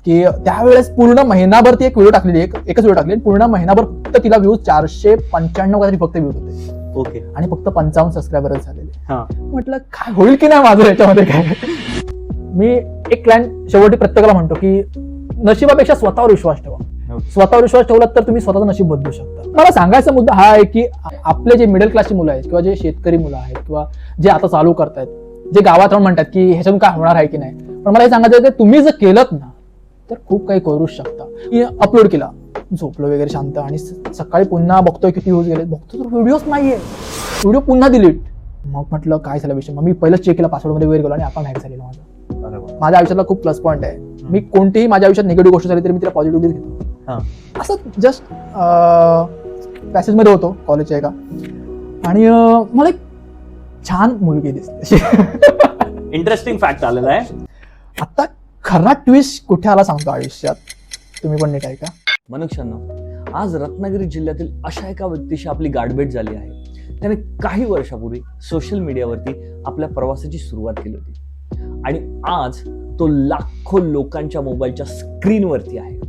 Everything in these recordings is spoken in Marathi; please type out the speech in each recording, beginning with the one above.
की त्यावेळेस पूर्ण महिनाभर ती एक व्हिडिओ टाकलेली, एकच व्हिडिओ टाकली, पूर्ण महिनाभर फक्त तिला व्ह्यूज 495 काहीतरी फक्त व्ह्यूज होते. ओके. आणि फक्त 55 सबस्क्रायबरच झालेले. हा. म्हटलं काय होईल की नाही माझं याच्यामध्ये काय. मी एक क्लायंट शेवटी प्रत्येकाला म्हणतो की नशिबापेक्षा स्वतःवर विश्वास ठेवा. स्वतःवर विश्वास ठेवला तर तुम्ही स्वतःचं नशीब बदलू शकता. मला सांगायचा मुद्दा हा आहे की आपले जे मिडल क्लासची मुलं आहेत किंवा जे शेतकरी मुलं आहेत किंवा जे आता चालू करतायत, जे गावात राहून म्हणतात की ह्याच्यातून काय होणार आहे की नाही, पण मला हे सांगायचं की तुम्ही जर केलं ना तर खूप काही करू शकता. मी अपलोड केला, झोपलो वगैरे शांत, आणि सकाळी पुन्हा बघतोय किती व्ह्यूज गेले, बघतो तर व्हिडिओच नाहीये, व्हिडिओ पुन्हा डिलीट. मग म्हटलं काय झालं विषय. मग मी पहिलंच चेक केला, पासवर्ड मध्ये वगैरे गेलो आणि अकाउंट हॅक झालेलं माझं. माझ्या आयुष्यातला खूप प्लस पॉईंट आहे. मी कोणतीही माझ्या आयुष्यात निगेटिव्ह गोष्ट झाली तरी मी तिला पॉझिटिव्हली घेतो. असं जस्ट पॅसेज मध्ये होतो कॉलेजच्या एका, आणि मला एक छान मुलगी दिसते. इंटरेस्टिंग फॅक्ट आलेला आहे आता. खरा ट्विस्ट कुठे आला सांगतो आयुष्यात, तुम्ही पण नीट ऐका. मनुष्यांनो, आज रत्नागिरी जिल्ह्यातील अशा एका व्यक्तीशी आपली गाठभेट झाली आहे. त्याने काही वर्षापूर्वी सोशल मीडियावरती आपल्या प्रवासाची सुरुवात केली होती आणि आज तो लाखो लोकांच्या मोबाईलच्या स्क्रीनवरती आहे.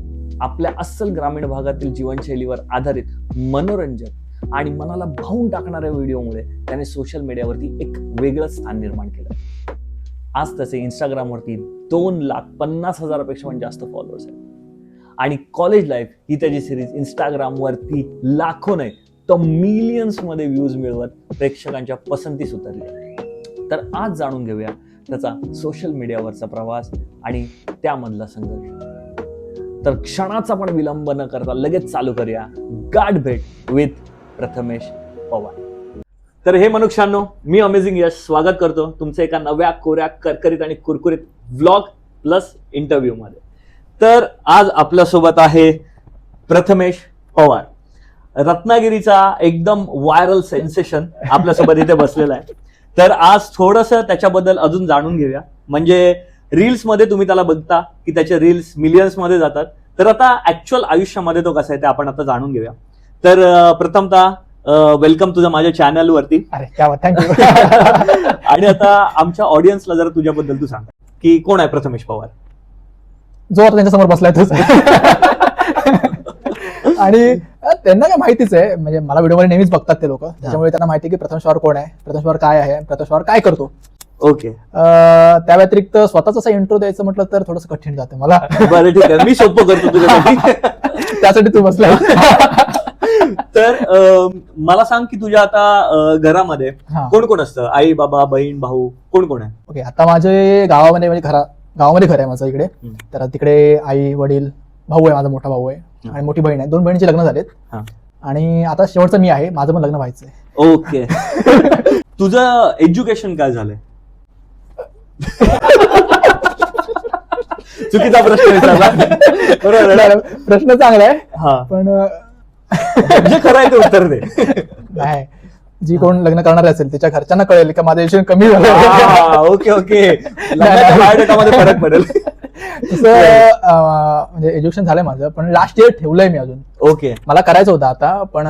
आपल्या अस्सल ग्रामीण भागातील जीवनशैलीवर आधारित मनोरंजक आणि मनाला भावून टाकणाऱ्या व्हिडिओमुळे त्याने सोशल मीडियावरती एक वेगळं स्थान निर्माण केलं. आज त्याचे इंस्टाग्रामवरती 2,50,000पेक्षा पण जास्त फॉलोअर्स आहेत आणि कॉलेज लाईफ ही त्याची सिरीज इंस्टाग्रामवरती लाखो नाही तर मिलियन्स मध्ये व्ह्यूज मिळवत प्रेक्षकांच्या पसंतीस उतरली. तर आज जाणून घेऊया त्याचा सोशल मीडियावरचा प्रवास आणि त्यामधला संघर्ष. तर क्षणाचा पण विलंब न करता लगेच चालू करूया गाठभेट विथ प्रथमेश पवार. तर हे मनुष्यांनो, मी अमेझिंग यश स्वागत करतो तुमचं एका नव्या कोऱ्या करकरीत आणि कुरकुरीत व्लॉग प्लस इंटरव्ह्यू मध्ये. तर आज आपल्यासोबत आहे प्रथमेश पवार, रत्नागिरीचा एकदम व्हायरल सेन्सेशन आपल्यासोबत इथे बसलेला आहे. तर आज थोडंसं त्याच्याबद्दल अजून जाणून घेऊया. म्हणजे रील्स मध्ये तुम्ही त्याला बघता की त्याचे रील्स मिलियन्स मध्ये जातात, तर आता ऍक्च्युअल आयुष्यामध्ये तो कसा आहे ते आपण आता जाणून घेऊया. तर प्रथमतः वेलकम तुझं माझ्या चॅनलवरती. थँक्यू. आणि आता आमच्या ऑडियन्सला जरा तुझ्याबद्दल तू सांग की कोण आहे प्रथमेश पवार. जो आता त्यांच्यासमोर बसलाय तोच. आणि त्यांना काय माहितीच आहे, म्हणजे मला व्हिडिओमध्ये नेहमीच बघतात ते लोक, त्याच्यामुळे त्यांना माहिती की प्रथमेश पवार कोण आहे, प्रथमेश पवार काय आहे, प्रथमेश पवार काय करतो. ओके. त्या व्यतिरिक्त स्वतःच असा इंट्रो द्यायचं म्हटलं तर थोडंसं कठीण जातं मला. बरं ठीक आहे, मी सोपं करतो तुझ्यासाठी. त्यासाठी तू बसलाय. तर मला सांग की तुझ्या आता घरामध्ये कोण कोण असतं, आई बाबा बहीण भाऊ कोण कोण आहे. ओके. आता माझे गावामध्ये म्हणजे गावामध्ये घर आहे माझं इकडे. तर तिकडे आई वडील, भाऊ आहे, माझा मोठा भाऊ आहे आणि मोठी बहीण आहे. 2 बहिणीचे लग्न झालेत आणि आता शेवटचं मी आहे, माझं पण लग्न व्हायचंय. ओके. तुझं एज्युकेशन काय झालंय. चुकीचा प्रश्न विचारला. बरोबर, प्रश्न चांगला आहे. पण जे खरं आहे ते उत्तर दे. नाही, जी कोण लग्न करणार असेल त्याच्या घरच्यांना कळेल का माझं एज्युकेशन कमी झालं. Okay okay. बायोडेटामध्ये फरक पडेल. तसं म्हणजे एज्युकेशन झालंय माझं, पण लास्ट इयर ठेवलंय मी अजून. ओके. मला करायचं होतं आता, पण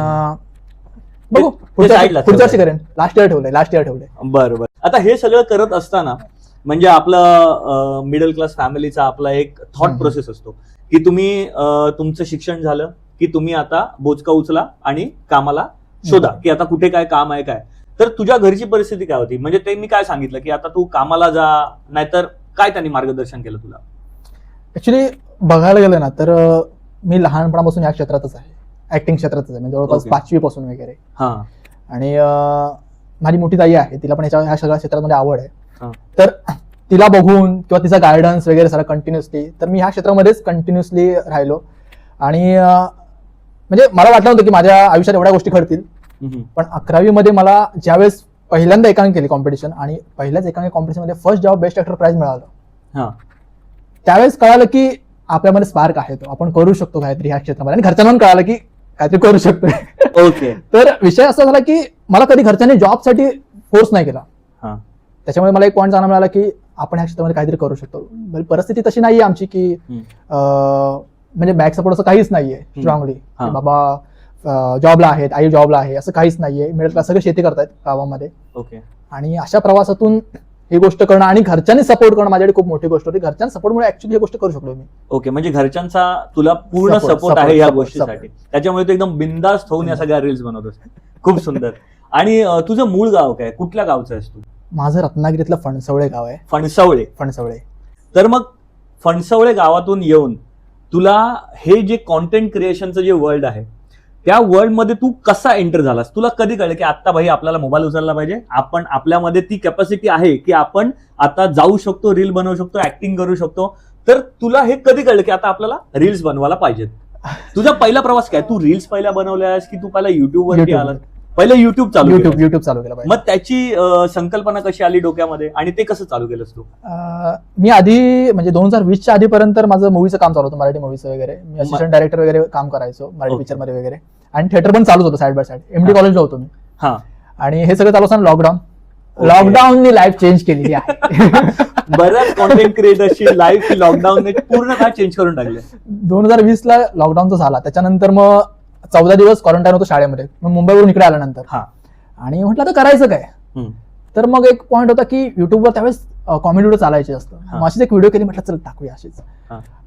बघू पुढच्या वर्षी करेन. लास्ट इयर ठेवलंय. बरोबर. आता हे सगळं करत असताना म्हणजे आपलं मिडल क्लास फॅमिलीचा आपला एक थॉट प्रोसेस असतो की तुम्ही तुमचं शिक्षण झालं की तुम्ही आता बोचका उचला आणि कामाला शोधा की आता कुठे काय काम आहे काय. तर तुझ्या घरची परिस्थिती काय होती, म्हणजे त्यांनी काय सांगितलं की आता तू कामाला जा, नाहीतर काय त्यांनी मार्गदर्शन केलं तुला. ऍक्च्युली बघायला गेलं ना तर मी लहानपणापासून या क्षेत्रातच आहे, ऍक्टिंग क्षेत्रातच आहे, म्हणजे जवळपास 5वी पासून वगैरे. आणि माझी मोठी ताई आहे, तिला पण ह्या सगळ्या क्षेत्रामध्ये आवड आहे. तर तिला बघून किंवा तिचा गायडन्स वगैरे सगळं कंटिन्युअसली, तर मी ह्या क्षेत्रामध्येच कंटिन्युअसली राहिलो. आणि म्हणजे मला वाटलं होतं की माझ्या आयुष्यात एवढ्या गोष्टी घडतील, पण 11वी मध्ये मला ज्यावेळेस पहिल्यांदा एकांकी केली कॉम्पिटिशन आणि पहिल्याच एकांकी कॉम्पिटिशन मध्ये फर्स्ट जेव्हा बेस्ट ऍक्टर प्राइज मिळालं, त्यावेळेस कळालं की आपल्यामध्ये स्पार्क आहे, तो आपण करू शकतो काहीतरी ह्या क्षेत्रामध्ये. आणि घरच्यांना कळालं की काहीतरी करू शकतो. ओके. तर विषय असा झाला की मला कधी घरच्यांनी जॉबसाठी फोर्स नाही केला. त्याच्यामुळे मला एक पॉईंट जाणून मिळाला की आपण ह्या क्षेत्रामध्ये काहीतरी करू शकतो. परिस्थिती तशी नाहीये आमची की म्हणजे बॅक सपोर्ट असं काहीच नाहीये स्ट्रॉंगली, बाबा जॉबला आहेत, आई जॉबला आहे, असं काहीच नाहीये. मिडल क्लास सगळे शेती करतायत गावामध्ये. ओके. आणि अशा प्रवासातून ही गोष्ट करणं आणि घरच्यांनी सपोर्ट करणं माझ्याकडे खूप मोठी गोष्ट होती. घरच्यांच्या सपोर्टमुळे ऍक्च्युली ही गोष्ट करू शकलो मी. ओके, म्हणजे घरच्यांचा तुला पूर्ण Support, सपोर्ट आहे या support, गोष्टीसाठी, त्याच्यामुळे तू एकदम बिंदास्त होऊन या सगळ्या रील्स बनवतोस. खूप सुंदर. आणि तुझं मूळ गाव काय, कुठल्या गावचं आहेस तू? माझं रत्नागिरीतलं फणसवळे गाव आहे. फणसवळे. तर मग फणसवळे गावातून येऊन तुला हे जे कॉन्टेंट क्रिएशनचं जे वर्ल्ड आहे त्या वर्ल्ड मध्ये तू कसा एंटर झालास? तुला कधी कळलं की आता भाई आपल्याला मोबाईल उचलला पाहिजे, आपण आपल्यामध्ये ती कॅपॅसिटी आहे की आपण आता जाऊ शकतो, रील बनवू शकतो, ऍक्टिंग करू शकतो? तर तुला हे कधी कळलं की आता आपल्याला रील्स बनवायला पाहिजेत? तुझा पहिला प्रवास काय? तू रील्स पहिला बनवल्यास की तू पहिला युट्यूब वरती आलास? पहिलं युट्यूब चालू युट्यूब चालू केलं पाहिजे. मग त्याची संकल्पना कशी आली डोक्यामध्ये आणि ते कसं चालू केलंस तू? मी आधी म्हणजे 2020च्या आधीपर्यंत माझं मूवीचं काम चालू होतं, मराठी मूवीचं वगैरे. मी असिस्टंट डायरेक्टर वगैरे काम करायचो मराठी पिक्चर मध्ये वगैरे, आणि थिएटर पण चालूच होतं साईड बाय साईड. एमडी कॉलेजला होतो मी. हा. आणि हे सगळं चालू असताना लॉकडाऊननी लाईफ चेंज केलेली आहे. बऱ्याच कॉन्टेंट क्रिएटर्सची लाईफ लॉकडाऊनने पूर्ण चेंज करून टाकले. 2020ला लॉकडाऊनचा झाला, त्याच्यानंतर मग 14 दिवस क्वारंटाईन होतो शाळेमध्ये. मग मुंबईवरून इकडे आल्यानंतर आणि म्हटलं आता करायचं काय. तर मग एक पॉईंट होता की युट्यूबवर त्यावेळेस कॉमेडी व्हिडिओ चालायचे असतं. मग अशीच एक व्हिडिओ केली, म्हटलं चल टाकूया अशीच.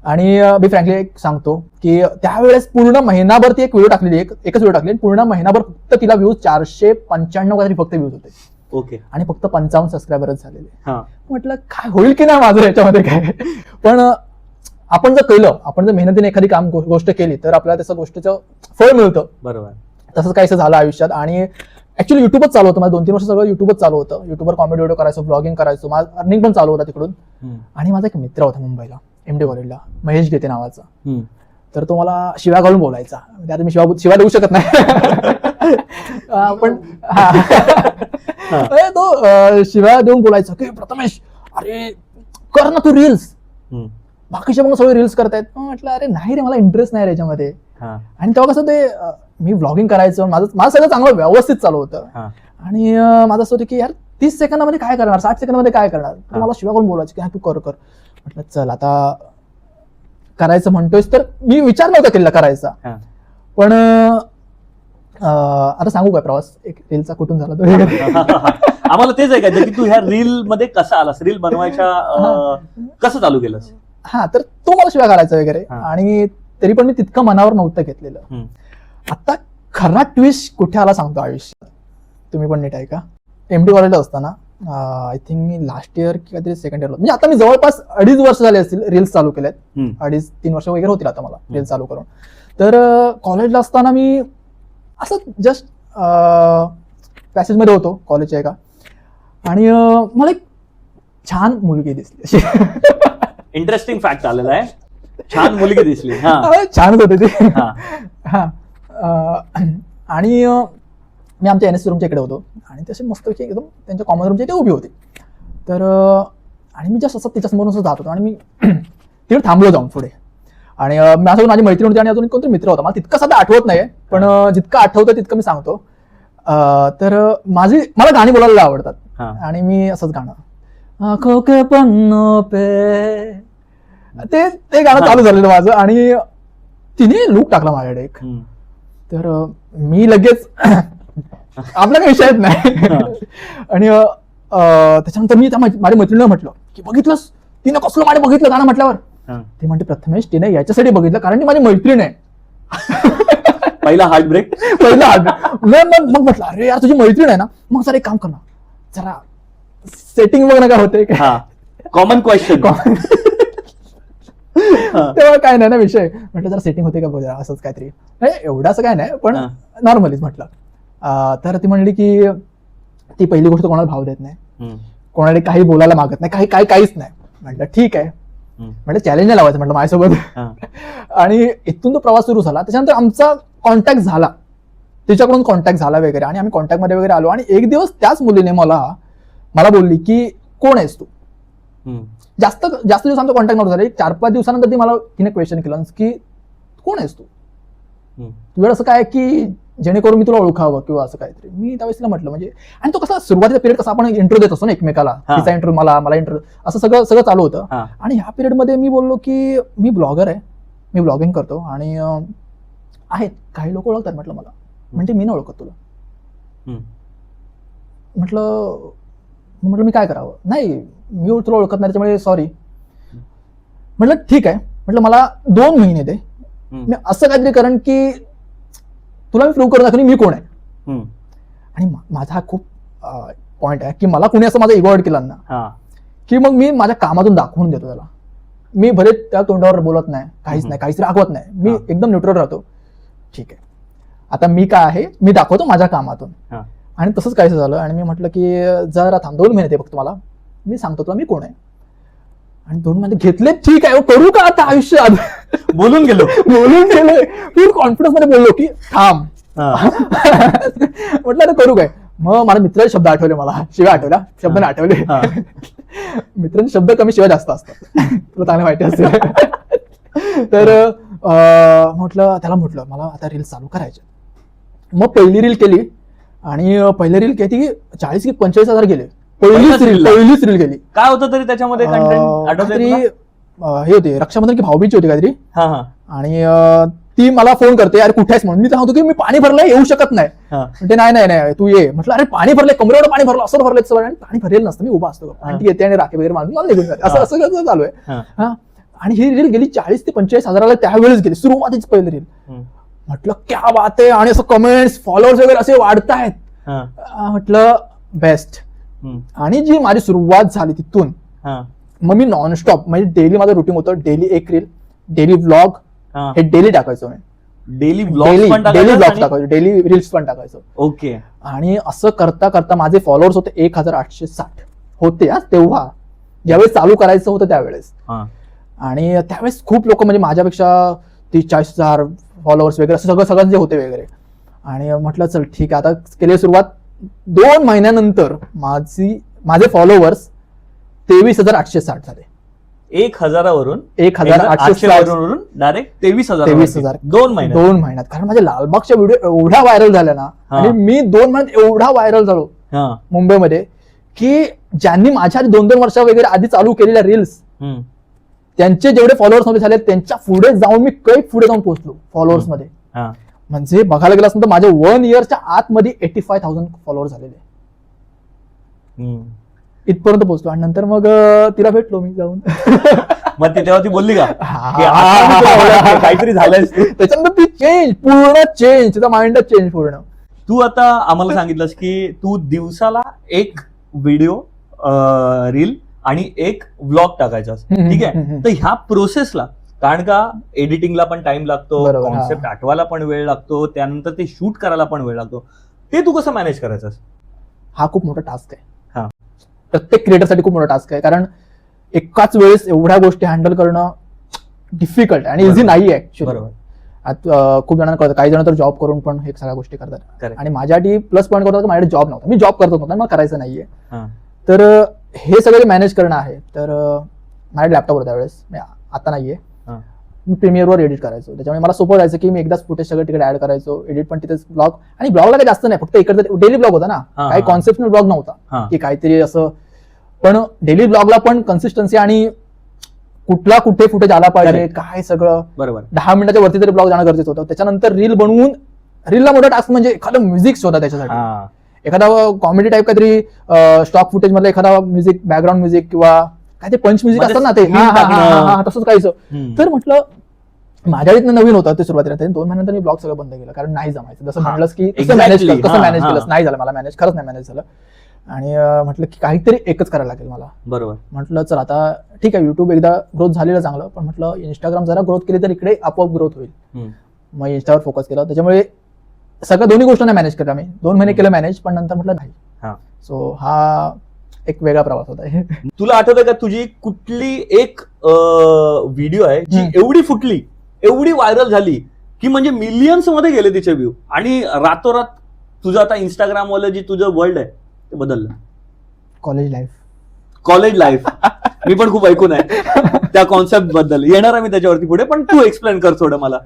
आणि मी फ्रँकली एक सांगतो की त्यावेळेस पूर्ण महिनाभर ती एक व्हिडिओ टाकलेली, एकच व्हिडिओ टाकली. पूर्ण महिनाभर फक्त तिला व्ह्यूज 495 काहीतरी फक्त व्ह्यूज होते. ओके. आणि फक्त 55 सबस्क्रायबरच झालेले. म्हटलं काय होईल की नाही माझं याच्यामध्ये काय. पण आपण जर केलं, आपण जर मेहनतीने एखादी गोष्ट केली तर आपल्याला त्याचं गोष्टीचं फळ मिळतं. बरोबर. तसंच काहीसं झालं आयुष्यात. आणि ऍक्च्युली युट्यूबच चालू होतं माझं 2-3 वर्ष, सगळं युट्यूबच चालू होतं. युट्यूबवर कॉमेडी व्हिडिओ करायचो, ब्लॉगिंग करायचो, माझं अर्निंग पण चालू होता तिकडून. आणि माझा एक मित्र होता मुंबईला एमडी कॉलेजला, महेश घेते नावाचा. तर तो मला शिव्या घालून बोलायचा. आता मी शिव्या देऊ शकत नाही पण तो शिव्या देऊन बोलायचा की प्रथमेश अरे कर ना तू रील्स, बाकीचे मग सगळे रील्स करतायत. म्हटलं अरे नाही रे, मला इंटरेस्ट नाही रे याच्यामध्ये. आणि तेव्हा कसं ते मी व्लॉगिंग करायचं, माझं सगळं चांगलं व्यवस्थित चालू होतं. आणि माझं असं होतं की यार 30 सेकंदामध्ये काय करणार, 60 सेकंदामध्ये काय करणार. तर मला शिव्या करून बोलायचं की हा तू कर. म्हटलं चल आता करायचं म्हणतोयस तर मी विचार नव्हता केला करायचा. पण आता सांगू काय प्रवास एक रीलचा कुठून झाला तो? आम्हाला तेच आहे का की तू ह्या रील मध्ये कसा आलास, रील बनवायच्या कसं चालू केलंस? तर तो मला शिव्या घालायचा वगैरे. आणि तरी पण मी तितकं मनावर नव्हतं घेतलेलं. आता खरा ट्विस्ट कुठे आला सांगतो आयुष्यात, तुम्ही पण नीट आहे का. एमडी कॉलेजला असताना I think me last year की काहीतरी सेकंड इयरला, म्हणजे आता मी जवळपास 2.5 वर्ष झाले असतील रील्स चालू केलेत. 2.5-3 वर्ष वगैरे होतील आता मला रील्स चालू करून. तर कॉलेजला असताना मी असं जस्ट पॅसेजमध्ये होतो कॉलेजच्या एका, आणि मला एक छान मुलगी दिसली. इंटरेस्टिंग फॅक्ट आलेला आहे, छान मुलगी दिसली. छानच होते ती. आणि मी आमच्या NSC रूमच्या इकडे होतो आणि तसे मस्तपैकी एकदम त्यांच्या कॉमन रूमच्या इथे उभी होती. तर आणि मी जस्ट असं तिच्यासमोरून असं जात होतो आणि मी तिकडे थांबलो जाऊन पुढे. आणि माझ्यासोबत माझी मैत्रीण होती आणि अजून कोणतरी मित्र होता. मला तितकं सध्या आठवत नाही, पण जितकं आठवतं तितकं मी सांगतो. तर मला गाणी बोलायला आवडतात. आणि मी असंच गाणं आँखों के पन्नों पे, ते गाणं चालू झालेलं माझं. आणि तिने लूक टाकला माझ्याकडे एक. तर मी लगेच आपला काही विषयच नाही. आणि त्याच्यानंतर मी माझ्या मैत्रिणीला म्हटलं की बघितलंस तिने कसलं माझे बघितलं गाणं म्हटल्यावर. ती म्हणते प्रथमेश तिने याच्यासाठी बघितलं कारण ती माझी मैत्रीण आहे. पहिला हार्ट ब्रेक. मग म्हटलं अरे यार तुझी मैत्रीण आहे ना, मग जरा एक काम कर ना, जरा सेटिंग बघ ना काय होते. Common question. तेव्हा काय नाही ना विषय. म्हटलं जरा सेटिंग होते का बघा, असंच काहीतरी, एवढं असं काय नाही पण नॉर्मलीच म्हटलं. तर ती म्हणली की ती पहिली गोष्ट कोणाला भाव देत नाही, कोणाला काही बोलायला मागत नाही, काहीच नाही. म्हटलं ठीक आहे, म्हणजे चॅलेंज नाही लावायचं म्हटलं माझ्यासोबत. आणि इथून तो प्रवास सुरू झाला. त्याच्यानंतर आमचा कॉन्टॅक्ट झाला, तिच्याकडून कॉन्टॅक्ट झाला वगैरे आणि आम्ही कॉन्टॅक्टमध्ये वगैरे आलो. आणि एक दिवस त्याच मुलीने मला बोलली की कोण आहेस तू. जास्त दिवस आमचा कॉन्टॅक्ट नव्हता झाला. 4-5 दिवसानंतर तिने क्वेश्चन केलं की कोण आहेस तू, तुझ्या असं काय की जेणेकरून मी तुला ओळखावं किंवा असं काहीतरी. मी त्यावेळेस तिला म्हटलं म्हणजे, आणि तो कसा सुरुवातीचा पिरियड कसा आपण इंट्रो देत असतो ना एकमेकाला, तिचा इंट्रो मला इंट्रो, असं सगळं चालू होतं. आणि ह्या पिरियडमध्ये मी बोललो की मी ब्लॉगर आहे, मी ब्लॉगिंग करतो आणि आहेत काही लोक ओळखतात म्हटलं मला. म्हणजे मी नाही ओळखत तुला. म्हटलं म्हटलं मी काय करावं, नाही मी तुला ओळखत नाही त्याच्यामुळे सॉरी. म्हटलं ठीक आहे, म्हटलं मला 2 महिने दे, मी असं काहीतरी करण की तुला मी प्रूव्ह करून दाखवून मी कोण आहे. आणि माझा हा खूप पॉइंट आहे की मला कुणी असं माझा इगो हर्ट केला ना की मग मी माझ्या कामातून दाखवून देतो त्याला. मी भले त्या तोंडावर बोलत नाही, काहीच नाही, काहीच रागवत नाही, मी एकदम न्यूट्रल राहतो. ठीक आहे, आता मी काय आहे मी दाखवतो माझ्या कामातून. आणि तसंच काहीच झालं आणि मी म्हटलं की जरा थांब 2 महिने दे फक्त मला, मी सांगतो तुला मी कोण आहे. आणि 2 महिने घेतले, ठीक आहे करू का आता आयुष्यात, बोलून गेलो फुल कॉन्फिडन्स मध्ये बोललो की थांब. म्हटलं आता करू काय. मग माझ्या मित्राचे शब्द आठवले, मला शिव्या आठवल्या, शब्द नाही आठवले. मित्रांचे शब्द कमी शिवाय जास्त असतात, तुला चांगलं माहिती असेल. तर म्हटलं त्याला, म्हटलं मला आता रील चालू करायचे. मग पहिली रील केली आणि पहिली रील किती 40 की 45,000 गेले. पहिलीच रील गेली. काय होतं तरी त्याच्यामध्ये हे होते रक्षाबंधन की भाऊबीज होती काहीतरी. आणि ती मला फोन करते, अरे कुठे आहेस म्हणून. मी सांगतो की मी पाणी भरलंय, येऊ शकत नाही. म्हणते नाही तू ये. म्हटलं अरे पाणी भरलंय, कमरेवर पाणी भरलं, असं भरलंय सगळं. आणि पाणी भरेल नसतं, मी उभा असतो आणि ती येते आणि राखी वगैरे मारून मला निघून जाते. असं चालू आहे. आणि ही रील गेली 40 ते 45,000 त्यावेळेस गेली, सुरुवातीच पहिली रील. म्हटलं क्या बात आहे, आणि असं कमेंट्स फॉलोअर्स वगैरे असे वाढतायत. म्हटलं बेस्ट. आणि जी माझी सुरुवात झाली तिथून मग मी नॉनस्टॉप, म्हणजे डेली माझं रुटीन होतं, डेली एक रील, डेली व्लॉग, हे डेली टाकायचो मी. डेली व्लॉग टाकायचो, डेली रील्स पण टाकायचो. ओके. आणि असं करता करता माझे फॉलोअर्स होते 1860 होते तेव्हा, ज्यावेळेस चालू करायचं होतं त्यावेळेस. आणि त्यावेळेस खूप लोक म्हणजे माझ्यापेक्षा 30-40,000 फॉलोअर्स वगैरे असं सगळं जे होते वगैरे. आणि म्हटलं चल ठीक आहे, आता केली सुरुवात. 2 महिन्यानंतर माझे फॉलोअर्स 23,860 झाले. 1,000वरून 1,860 डायरेक्ट 23,000 2 महिन्यात. कारण माझ्या लालबागच्या व्हिडिओ एवढा व्हायरल झाल्या ना, आणि मी 2 महिन्यात एवढा व्हायरल झालो मुंबईमध्ये की ज्यांनी माझ्या 2-2 वर्ष वगैरे आधी चालू केलेल्या रील्स, त्यांचे जेवढे फॉलोअर्स मध्ये झाले त्यांच्या पुढे जाऊन मी कैक पुढे जाऊन पोहोचलो फॉलोअर्स मध्ये. म्हणजे बघायला गेलं असं तर माझ्या 1 इयरच्या आतमध्ये 85,000 फॉलोअर्स झालेले, इथपर्यंत पोहोचलो. आणि नंतर मग तिला भेटलो मी जाऊन. मग तेव्हा ती बोलली का काहीतरी झालंय, त्याच्यानंतर ती पूर्ण चेंज, तिचा माइंडच चेंज पूर्ण. तू आता आम्हाला सांगितलंस की तू दिवसाला एक व्हिडिओ, रील आणि एक व्लॉग टाकायचास, ठीक आहे. तर ह्या प्रोसेसला, कारण का एडिटिंगला पण टाइम लागतो, कॉन्सेप्ट आठवायला पण वेळ लागतो, त्यानंतर ते शूट करायला पण वेळ लागतो, ते तू कसं मॅनेज करायचं? हा खूप मोठा टास्क आहे. प्रत्येक क्रिएटरसाठी खूप मोठा टास्क आहे, कारण एकाच वेळेस एवढ्या गोष्टी हँडल करणं डिफिकल्ट आणि इझी नाही आहे ऍक्च्युअली. खूप जणांना कळतं, काही जण तर जॉब करून पण हे सगळ्या गोष्टी करतात. आणि माझ्यासाठी प्लस पॉईंट करतात की माझ्याकडे जॉब नव्हता, मी जॉब करत नव्हता, मला करायचं नाहीये. तर हे सगळं मॅनेज करणं आहे. तर माझ्या लॅपटॉपवर त्यावेळेस, आता नाहीये, मी प्रीमियरवर एडिट करायचो. त्याच्यामुळे मला सोपं जायचं की मी एकदाच फुटेज सगळं तिकडे ऍड करायचो, एडिट पण तिथेच. ब्लॉग, आणि ब्लॉगला काही जास्त नाही, फक्त इकडे डेली ब्लॉग होता ना, काही कॉन्सेप्शनल ब्लॉग नव्हता की काहीतरी असं. पण डेली ब्लॉगला पण कन्सिस्टन्सी आणि कुठला कुठे फुटेज आला पाहिजे, काय सगळं बरोबर. 10 मिनिटाच्या वरती तरी ब्लॉग जाणं गरजेचं होतं. त्याच्यानंतर रील बनवून, रीलला मोठा टास्क म्हणजे एखादं म्युझिक शोधा त्याच्यासाठी, एखादा कॉमेडी टाईप काहीतरी स्टॉक फुटेज मधलं एखादा म्युझिक, बॅकग्राऊंड म्युझिक किंवा काय ते पंच म्युझिक असतात ना, ते तसंच काहीच. तर म्हटलं माझ्याकडे नवीन होतं ते सुरुवातीला, 2 महिन्यानंतर मी ब्लॉग सगळं बंद केलं, कारण नाही जमायचं. जसं म्हणलंस की कसं मॅनेज केलं, नाही झालं मला मॅनेज, खरंच नाही मॅनेज झालं. आणि म्हटलं की काहीतरी एकच करायला लागेल मला. बरोबर. म्हटलं चल आता ठीक आहे, युट्यूब एकदा ग्रोथ झालेलं चांगलं, पण म्हटलं इंस्टाग्राम जरा ग्रोथ केली तर इकडे आपोआप ग्रोथ होईल. मग इंस्टावर फोकस केला. त्याच्यामुळे सगळ्या दोन्ही गोष्टींना मॅनेज केलं मी. 2 महिने केलं मॅनेज, पण नंतर म्हटलं नाही. सो हा एक वेगळा प्रवास होता. तुला आठवतंय का तुझी कुठली एक व्हिडिओ आहे जी एवढी फुटली, एवढी व्हायरल झाली की म्हणजे मिलियन्स मध्ये गेले तिचे व्ह्यू, आणि रातोरात तुझं आता इंस्टाग्राम वालं जे तुझं वर्ल्ड आहे ते बदललं? कॉलेज लाईफ मी पण खूप ऐकून आहे त्या कॉन्सेप्ट बद्दल, येणार आहे मी त्याच्यावरती पुढे, पण तू एक्सप्लेन कर थोडं मला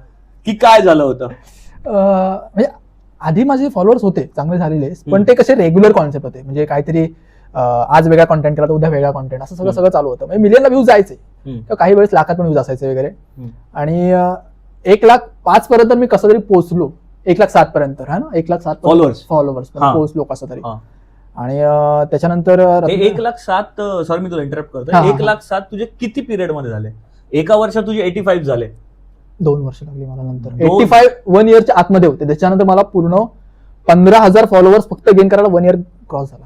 की काय झालं होतं. म्हणजे आधी माझे फॉलोअर्स होते चांगले झालेले, पण ते कसे रेग्युलर कॉन्सेप्ट होते, म्हणजे काहीतरी आज वेगळा कॉन्टेंट केला तर उद्या वेगळा कॉन्टेंट, असं सगळं चालू होतं. म्हणजे मिलियनला व्ह्यूज जायचे, काही वेळेस लाखात पण व्ह्यूज असायचे वगैरे. आणि 1,05,000 पर्यंत मी कसं तरी पोहोचलो, 1,07,000 पर्यंत, हा ना, 1,07,000 फॉलोअर्स पोहोचलो कसं तरी. आणि त्याच्यानंतर हे 1,07,000 सॉरी मी तुला इंटरप्ट हा, करतो. हा. 1,07,000 तुझे किती पिरियड मध्ये झाले? एका वर्षात तुझे 85 झाले. 2 वर्ष लागली मला नंतर. 2 85 1 इयरच्या आतमध्ये होते. त्याच्यानंतर मला पूर्ण 15,000 फॉलोअर्स फक्त गेन करायला 1 इयर क्रॉस झाला.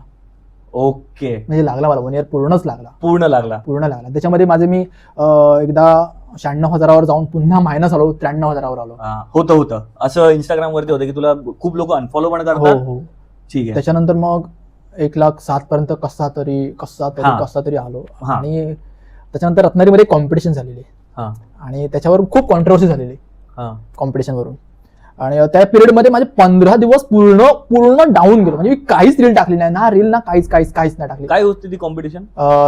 ओके, म्हणजे लागला मला 1 इयर पूर्णच लागला. पूर्ण लागला. त्याच्यामध्ये माझे मी एकदा 96,000वर जाऊन पुन्हा मायनस आलो, 93,000वर आलो. होतं असं इंस्टाग्राम वरती होतं की तुला खूप लोक अनफॉलो पण हो करतात. हो. ठीक आहे. त्याच्यानंतर मग 1,07,000 पर्यंत कसा तरी आलो. हा. आणि त्याच्यानंतर रत्नागिरीमध्ये कॉम्पिटिशन झालेली हा. आणि त्याच्यावर खूप कॉन्ट्रोवर्सी झालेली हा. कॉम्पिटिशनवरून. आणि त्या पिरियडमध्ये माझे 15 दिवस पूर्ण डाऊन गेलो. म्हणजे मी काहीच रील टाकली नाही, ना रील ना काहीच नाही टाकली. काय होती ती कॉम्पिटिशन?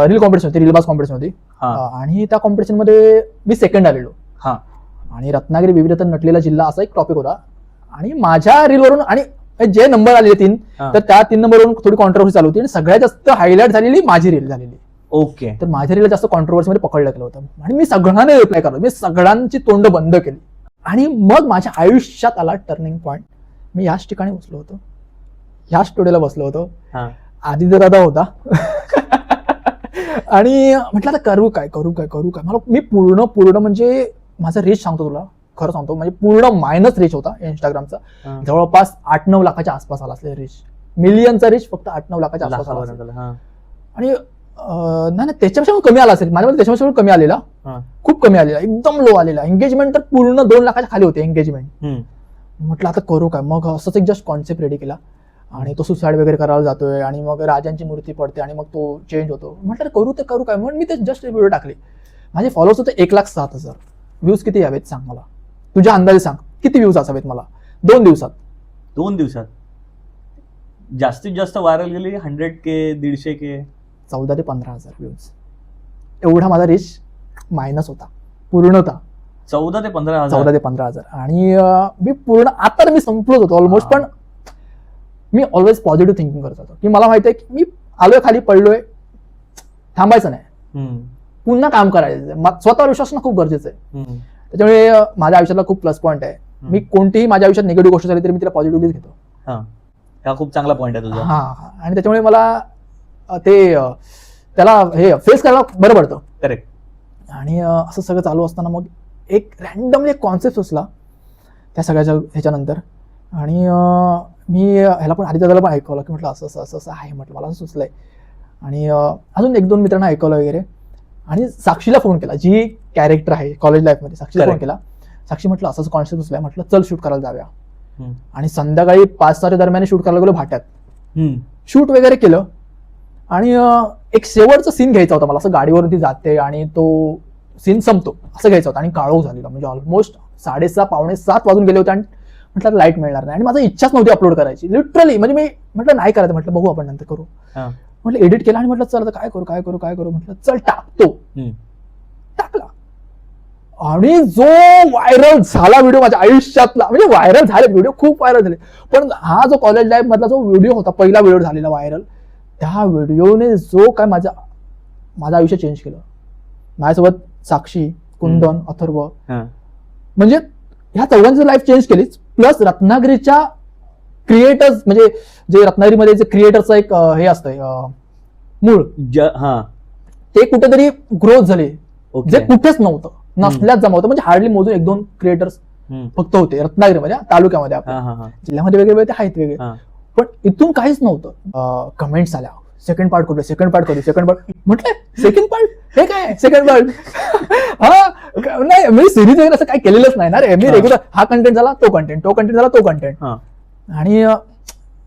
रील कॉम्पिटिशन होती, रील बाज कॉम्पिटिशन होती. आणि त्या कॉम्पिटिशन मध्ये मी सेकंड आलेलो. हा. आणि रत्नागिरी विविधता नटलेला जिल्हा असा एक टॉपिक होता. आणि माझ्या रीलवरून आणि जे नंबर आलेले 3, तर त्या 3 नंबरवरून थोडी कॉन्ट्रोवर्सी चालू होती आणि सगळ्यात जास्त हायलाइट झालेली माझी रील झालेली. ओके. तर माझ्या रीलला जास्त कॉन्ट्रोवर्सी मध्ये पकडलं गेलं होतं आणि मी सगळ्यांना रिप्लाय करतो. मी सगळ्यांची तोंड बंद केली. आणि मग माझ्या आयुष्यात आला टर्निंग पॉईंट. मी याच ठिकाणी बसलो होतो, ह्याच स्टुडिओला बसलो होतो. आदित्य दादा होता. आणि म्हटलं आता करू काय. मला मी पूर्ण म्हणजे माझा रीच सांगतो तुला, खरं सांगतो, म्हणजे पूर्ण मायनस रीच होता इंस्टाग्रामचा. जवळपास 8-9 लाखाच्या आसपास आला असले रीच. मिलियनचा रीच फक्त 8-9 लाखाच्या आसपास आला. आणि नाही त्याच्यापेक्षा कमी आला असेल माझ्यामध्ये, त्याच्यापेक्षा कमी आलेला, खूप कमी आलेला, एकदम लो आलेला. एंगेजमेंट तर पूर्ण 2 लाखाच्या खाली होते एंगेजमेंट. म्हटलं आता करू काय. मग असंच एक जस्ट कॉन्सेप्ट रेडी केला आणि तो सुसाईड वगैरे करायला जातोय आणि मग राजांची मूर्ती पडते आणि मग तो चेंज होतो. म्हटलं करू काय. म्हणून मी ते जस्ट व्हिडिओ टाकले. माझे फॉलोअर्स होते 1,07,000. व्ह्यूज किती यावेत सांग मला, तुझ्या अंदाजे सांग किती व्ह्यूज असावेत मला 2 दिवसात? 2 दिवसात जास्तीत जास्त व्हायरल गेली 100K 150K 14,000 ते 15,000 व्ह्यूज. एवढा माझा रीच मायनस होता पूर्णतः. 14,000 ते 15,000. 14,000 ते 15,000. आणि मी पूर्ण आता तर मी संपलोच होतो ऑलमोस्ट. पण मी ऑलवेज पॉझिटिव्ह थिंकिंग करत होतो की मला माहिती आहे की मी आलोय खाली, पडलोय, थांबायचं नाही, पुन्हा काम करायचं. स्वतःवर विश्वास असणं खूप गरजेचं आहे. त्याच्यामुळे माझ्या आयुष्यातला खूप प्लस पॉईंट आहे. मी कोणतीही माझ्या आयुष्यात निगेटिव्ह गोष्ट झाली तरी मी तिला पॉझिटिव्हलीच घेतो. हा खूप चांगला पॉईंट आहे तुझा. आणि त्याच्यामुळे मला ते त्याला हे फेस करायला बरं पडतं. करेक्ट. आणि असं सगळं चालू असताना मग एक रॅन्डमली एक कॉन्सेप्ट सुचला त्या सगळ्याच्या ह्याच्यानंतर. आणि मी ह्याला पण आदित्यला पण ऐकवलं की म्हटलं असं आहे, म्हटलं मला असं सुचलंय. आणि अजून 1-2 मित्रांना ऐकवलं वगैरे. आणि साक्षीला फोन केला, जी कॅरेक्टर आहे कॉलेज लाईफमध्ये. साक्षीला फोन केला. साक्षी म्हटलं असंच कॉन्सेप्ट सुचलाय, म्हटलं चल शूट करायला जाऊया. आणि संध्याकाळी 5-6 दरम्यान शूट करायला गेलो भाट्यात. शूट वगैरे केलं आणि एक शेवटचा सीन घ्यायचा होता मला. असं गाडीवरती जाते आणि तो सीन संपतो असं घ्यायचा होता. आणि काळोख झालेला, म्हणजे ऑलमोस्ट 6:30 पावणे 7 वाजून गेले होते. आणि म्हटलं लाईट मिळणार नाही. आणि माझी इच्छाच नव्हती अपलोड करायची लिटरली. म्हणजे मी म्हटलं नाही करायचं, म्हटलं बघू आपण नंतर करू. म्हटलं एडिट केला आणि म्हटलं चल आता काय करू म्हटलं चल टाकतो. टाकला आणि जो व्हायरल झाला व्हिडिओ माझ्या आयुष्यातला, म्हणजे व्हायरल झाले व्हिडिओ, खूप व्हायरल झाले. पण हा जो कॉलेज लाईफ मधला जो व्हिडिओ होता, पहिला व्हिडिओ झालेला व्हायरल, त्या व्हिडिओने जो काय माझं आयुष्य चेंज केलं. माझ्यासोबत साक्षी, कुंदन, अथर्व, म्हणजे ह्या 4घांची लाईफ चेंज केलीच. प्लस रत्नागिरीच्या क्रिएटर्स, म्हणजे जे रत्नागिरीमध्ये जे क्रिएटरचं एक हे असतंय मूळ, ते कुठेतरी ग्रोथ झाले, जे कुठेच नव्हतं, नसल्याच जमा होतं. म्हणजे हार्डली मोजून 1-2 क्रिएटर्स फक्त होते रत्नागिरीमध्ये, तालुक्यामध्ये. आपल्या जिल्ह्यामध्ये वेगळे ते आहेत वेगळे, पण इथून काहीच नव्हतं. कमेंट्स आल्या, सेकंड पार्ट करू. म्हटलं सेकंड पार्ट हे काय, सेकंड पार्ट नाही, मी सिरीज वगैरे असं काय केलेलंच नाही ना रे. मी रेग्युलर हा कंटेंट झाला तो कंटेंट झाला तो कंटेंट. आणि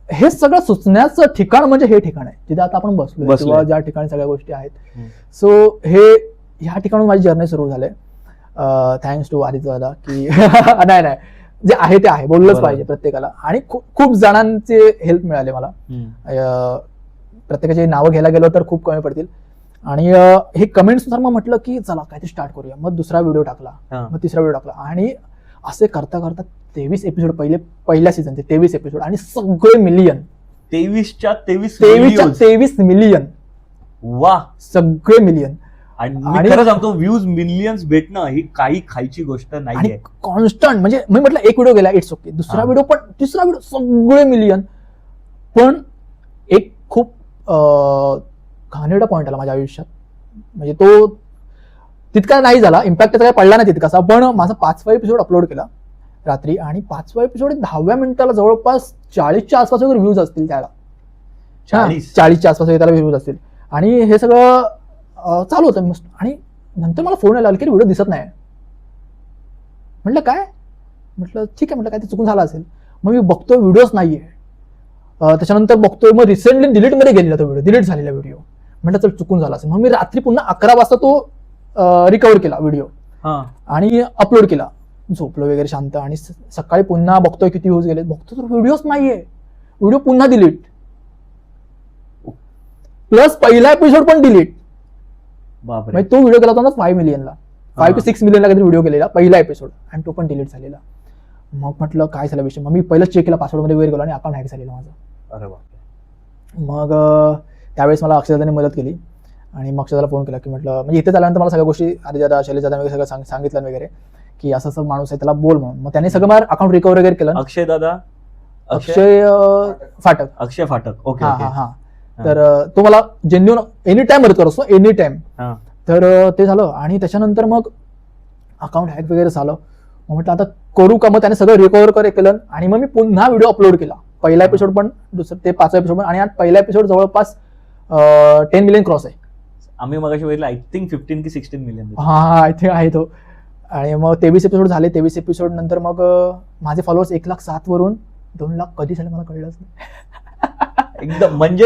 हे सगळं सुचण्याचं ठिकाण म्हणजे हे ठिकाण आहे जिथे आता आपण बसलो किंवा ज्या ठिकाणी सगळ्या गोष्टी आहेत. सो ह्या ठिकाणून माझी जर्नी सुरू झाली. थँक्स टू आदित्य दादा की नाही जे आहे ते आहे, बोललंच पाहिजे प्रत्येकाला. आणि खूप जणांचे हेल्प मिळाले मला. प्रत्येकाची नावं घ्यायला गेलो तर खूप कमी पडतील. आणि हे कमेंट्सनुसार मग म्हटलं की चला काहीतरी स्टार्ट करूया. मग 2रा व्हिडिओ टाकला, मग 3रा व्हिडिओ टाकला. आणि असे करता 23 एपिसोड, पहिल्या सीझनचे 23 एपिसोड, आणि सगळे मिलियन. 23 मिलियन. वा, सगळे मिलियन. आणि खरं सांगतो, व्ह्यूज मिलियन्स भेटणं ही काही खायची गोष्ट नाही. कॉन्स्टंट, म्हणजे मी म्हटलं एक व्हिडिओ गेला, इट्स ओके. 2रा व्हिडिओ पण, 3रा व्हिडिओ, सगळे मिलियन. पण एक खूप घाणेरडा पॉईंट आला माझ्या आयुष्यात. म्हणजे तो तितका नाही झाला, इम्पॅक्ट त्याचा काही पडला नाही तितकासा, पण माझा 5वा एपिसोड अपलोड केला रात्री, आणि 5वा एपिसोड 10व्या मिनिटाला जवळपास 40च्या आसपास वगैरे व्ह्यूज असतील त्याला. 40च्या आसपास त्याला व्ह्यूज असतील. आणि हे सगळं चालू होतं मस्त. आणि नंतर मला फोन आला की व्हिडिओ दिसत नाही. म्हटलं काय, म्हटलं ठीक आहे, म्हटलं काय ते चुकून झालं असेल. मग मी बघतोय व्हिडिओच नाहीये. त्याच्यानंतर बघतोय, मग रिसेंटली डिलीटमध्ये गेलेला तो व्हिडिओ, डिलीट झालेला व्हिडिओ. म्हटलं चल चुकून झाला असेल. मग मी रात्री पुन्हा 11 वाजता तो रिकव्हर केला व्हिडिओ आणि अपलोड केला. झोपलो वगैरे शांत, आणि सकाळी पुन्हा बघतोय किती व्ह्यूज गेले, बघतो तर व्हिडिओच नाहीये. व्हिडिओ पुन्हा डिलीट, प्लस पहिला एपिसोड पण डिलीट. म्हणजे तो व्हिडिओ केला होता ना 5 मिलियनला, 5 to 6 मिलियनला काहीतरी व्हिडिओ केलेला पहिला एपिसोड, आणि तो पण डिलीट झालेला. मग म्हटलं काय झाला विषय. मग मी पहिलं चेक केला, पासवर्डमध्ये वगैरे गेलो आणि अकाउंट हॅक झालेला माझं. अरे बापरे. मग त्यावेळेस मला अक्षयदाने मदत केली, आणि मग अक्षयदाला फोन केला की म्हटलं, म्हणजे इथे आल्यानंतर मला सगळ्या गोष्टी आदिदादा शैलेशदादा वगैरे सगळं सांगितलं वगैरे की असं असं माणूस आहे, त्याला बोल म्हणून. मग त्याने सगळं मला अकाउंट रिकव्हर वगैरे केलं. अक्षय दादा, अक्षय फाटक. अक्षय फाटक, ओके. हा. तर तो मला जेन्युन एनी टाइम मदत करत असतो, एनी टाइम. तर ते झालं, आणि त्याच्यानंतर मग अकाउंट हॅक वगैरे झालं. मग म्हटलं आता करू का. मग त्याने सगळं रिकव्हर केलं, आणि मग मी पुन्हा व्हिडिओ अपलोड केला. पहिला एपिसोड पण, दुसरं ते 5वा एपिसोड पण, आणि आज पहिला एपिसोड जवळपास 10 मिलियन क्रॉस आहे. आम्ही मगाशी बघितलं, आय थिंक 15 की 16 मिलियन. हा, आय थिंक आहे तो. आणि मग 23 एपिसोड झाले. 23 एपिसोड नंतर मग माझे फॉलोअर्स 1,07,000 वरून 2,00,000 कधी झाले मला कळलंच नाही. एकदम म्हणजे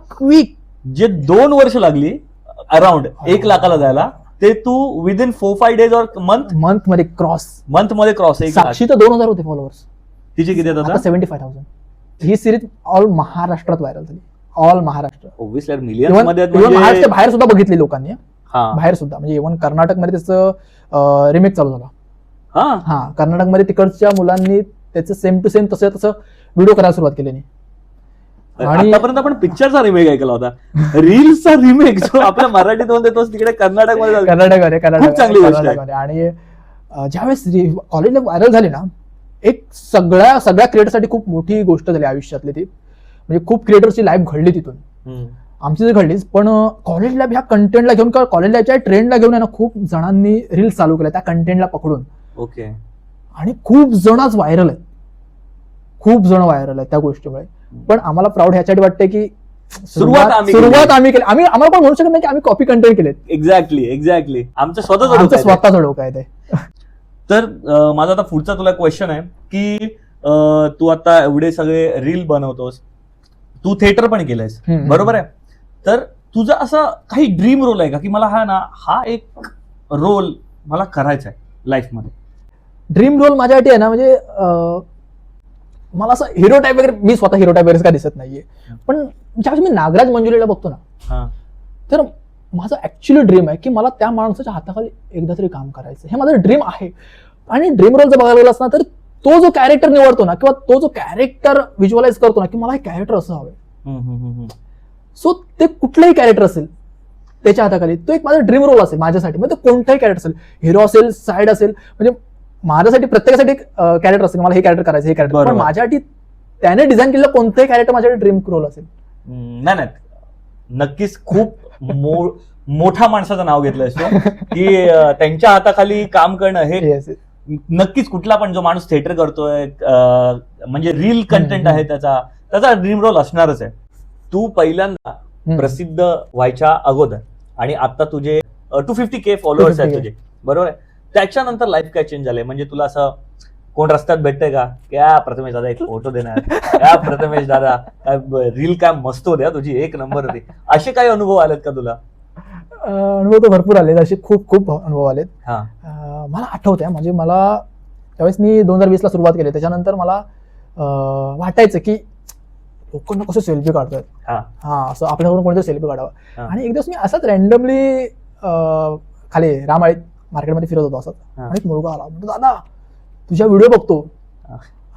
क्विक. जे 2 वर्ष लागली अराउंड 1,00,000ला जायला, ते तू विदिन 4-5 डेज और मंथ मध्ये क्रॉस. मंथ मध्ये क्रॉस. साक्षी तर 2,000 होते फॉलोअर्स. तिचे किती आहेत आता? 75,000. ही सिरीज ऑल महाराष्ट्रात व्हायरल झाली, ऑल महाराष्ट्र. ऑब्व्हियसली मिलियन्स मध्ये. महाराष्ट्र बाहेर सुद्धा बघितली लोकांनी, बाहेर सुद्धा. म्हणजे इव्हन कर्नाटकमध्ये त्याचं रिमेक चालू झाला. हा, कर्नाटकमध्ये तिकडच्या मुलांनी त्याचं सेम टू सेम तसं व्हिडिओ करायला सुरुवात केली. आणि आतापर्यंत आपण पिक्चरचा रिमेक ऐकला होता, रील्सचा रिमेक जो आपल्या मराठीत होते तोच तिकडे कर्नाटकमध्ये. खूप चांगली गोष्ट आहे. आणि ज्यावेळेस कॉलेजला व्हायरल झाली ना, एक सगळ्या क्रिएटरसाठी खूप मोठी गोष्ट झाली आयुष्यातली ती. म्हणजे खूप क्रिएटर्सची लाईफ घडली तिथून, आमची तर घडलीच. पण कॉलेज लाईफ ह्या कंटेंटला घेऊन, कॉलेज लाईफच्या ट्रेंडला घेऊन आहे ना, खूप जणांनी रील्स चालू केल्या त्या कंटेंटला पकडून. ओके. आणि खूप जण आज व्हायरल आहेत, खूप जण व्हायरल आहेत त्या गोष्टीमुळे. पण आम्हाला प्राऊड ह्याच्यासाठी वाटते की सुरुवात आम्ही केली. आम्हाला पण म्हणू शकत नाही की आम्ही कॉपी कंटेंट केलेत. एक्झॅक्टली आमचं स्वतःचं डोकं आहे ते. तर माझा आता पुढचा तुला क्वेश्चन आहे की तू आता एवढे सगळे रील बनवतोस, तू थिएटर पण केलंयस, बरोबर आहे. तर तुझा असा काही ड्रीम रोल आहे का की मला हा एक रोल मला करायचा आहे लाईफमध्ये? ड्रीम रोल माझ्यासाठी आहे ना, म्हणजे मला असं हिरो टाईप वगैरे, मी स्वतः हिरो टाईप वगैरे काय दिसत नाहीये, पण ज्यावेळेस मी नागराज मंजुलीला बघतो ना, तर माझं ऍक्च्युअली ड्रीम आहे की मला त्या माणसाच्या हाताखाली एकदा तरी काम करायचं. हे माझं ड्रीम आहे. आणि ड्रीम रोल जर बघायला गेला असता तर तो जो कॅरेक्टर निवडतो ना, किंवा तो जो कॅरेक्टर व्हिज्युअलाइज करतो ना, की मला हे कॅरेक्टर असं हवंय, सो ते कुठलंही कॅरेक्टर असेल त्याच्या हाताखाली, तो एक माझा ड्रीम रोल असेल माझ्यासाठी. म्हणजे कोणताही कॅरेक्टर असेल, हिरो असेल, साईड असेल, म्हणजे माझ्यासाठी प्रत्येकासाठी एक कॅरेक्टर असेल, मला हे कॅरेक्टर करायचं, हे कॅरेक्टर. पण माझ्यासाठी त्याने डिझाईन केलेलं कोणतंही कॅरेक्टर माझ्यासाठी ड्रीम रोल असेल. नाही, नक्कीच खूप मोठा माणसाचं नाव घेतलंय की त्यांच्या हाताखाली काम करणं हे नक्कीच. कुठला पण जो माणूस थिएटर करतोय, म्हणजे रील कंटेंट आहे त्याचा ड्रीम रोल असणारच आहे. तू पहिल्यांदा प्रसिद्ध व्हायच्या अगोदर आणि आता तुझे 250K फॉलोअर्स आहेत तुझे, बरोबर आहे. त्याच्यानंतर लाईफ काय चेंज झालंय? म्हणजे तुला असं कोण रस्त्यात भेटतंय का, क्या प्रथमेश दादा एक फोटो देणार, क्या प्रथमेश दादा काय रील काय मस्त होत्या तुझी, एक नंबर होती, असे काही अनुभव आलेत का तुला? अनुभव तर भरपूर आलेत, असे खूप अनुभव आलेत. मला आठवतंय, म्हणजे मला त्यावेळेस मी 2020ला सुरुवात केली, त्याच्यानंतर मला वाटायचं की लोकांना कसं सेल्फी काढतोय, असं आपल्याकडून कोणतं सेल्फी काढावं. आणि एक दिवस मी असाच रॅन्डमली खाली रामाळीत मार्केटमध्ये फिरत होतो, असं आणि एक मुलगा आला, म्हणतो दादा तुझ्या व्हिडिओ बघतो.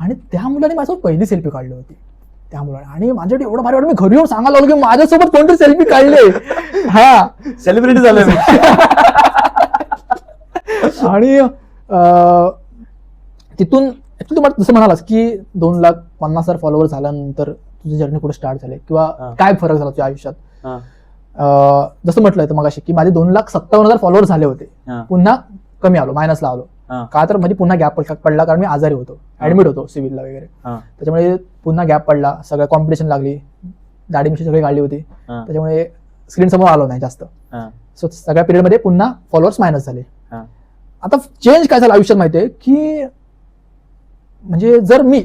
आणि त्या मुलाने माझ्यासोबत पहिली सेल्फी काढली होती त्या मुलाने. आणि माझ्यासाठी एवढं भारी वाटलं, मी घरी येऊन सांगायला लागलो की माझ्यासोबत कोणतरी सेल्फी काढले. हा, सेलिब्रिटी झाले मी. आणि तिथून तू मला जसं म्हणालास की 2,50,000 फॉलोअर झाल्यानंतर तुझी जर्नी कुठे स्टार्ट झाली किंवा हा. काय फरक झाला तुझ्या आयुष्यात. हा. जसं म्हटलंय तर मगाशी की माझे 2,57,000 फॉलोअर्स झाले होते, हा. पुन्हा कमी आलो, मायनसला आलो. हा. का तर मध्ये पुन्हा गॅप पडला कारण मी आजारी होतो, ऍडमिट होतो सिव्हिलला वगैरे. हा. त्याच्यामुळे पुन्हा गॅप पडला, सगळं कॉम्पिटिशन लागली, दाढी मिशी सगळी काढली होती, हा. त्याच्यामुळे स्क्रीन समोर आलो नाही जास्त. हा. सो सगळ्या पिरियडमध्ये पुन्हा फॉलोअर्स मायनस झाले. हा. आता चेंज काय झालं आयुष्यात माहितीये की म्हणजे जर मी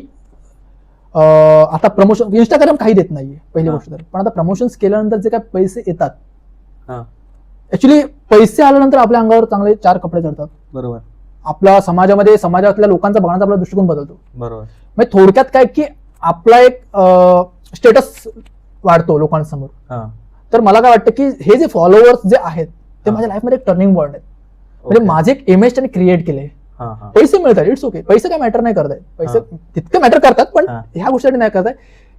आता प्रमोशन, इंस्टाग्राम काही देत नाहीये पहिली हा. गोष्ट तर, पण आता प्रमोशन्स केल्यानंतर जे काय पैसे येतात, हा. ऍक्च्युली पैसे आल्यानंतर आपल्या अंगावर चांगले 4 कपडे चढतात. बरोबर. आपला समाजातल्या लोकांचा बघण्याचा आपला दृष्टिकोन बदलतो. बरोबर. म्हणजे थोडक्यात काय की आपला एक स्टेटस वाढतो लोकांसमोर. हा. तर मला काय वाटतं की हे जे फॉलोअर्स जे आहेत ते हा. माझ्या लाईफमध्ये एक टर्निंग पॉईंट आहेत. म्हणजे Okay. माझे एक इमेज त्यांनी क्रिएट केले. हा. हा. पैसे मिळतात, इट्स ओके, पैसे काय मॅटर नाही करतायत, पैसे तितके मॅटर करतात, पण हा. ह्या गोष्टी नाही करताय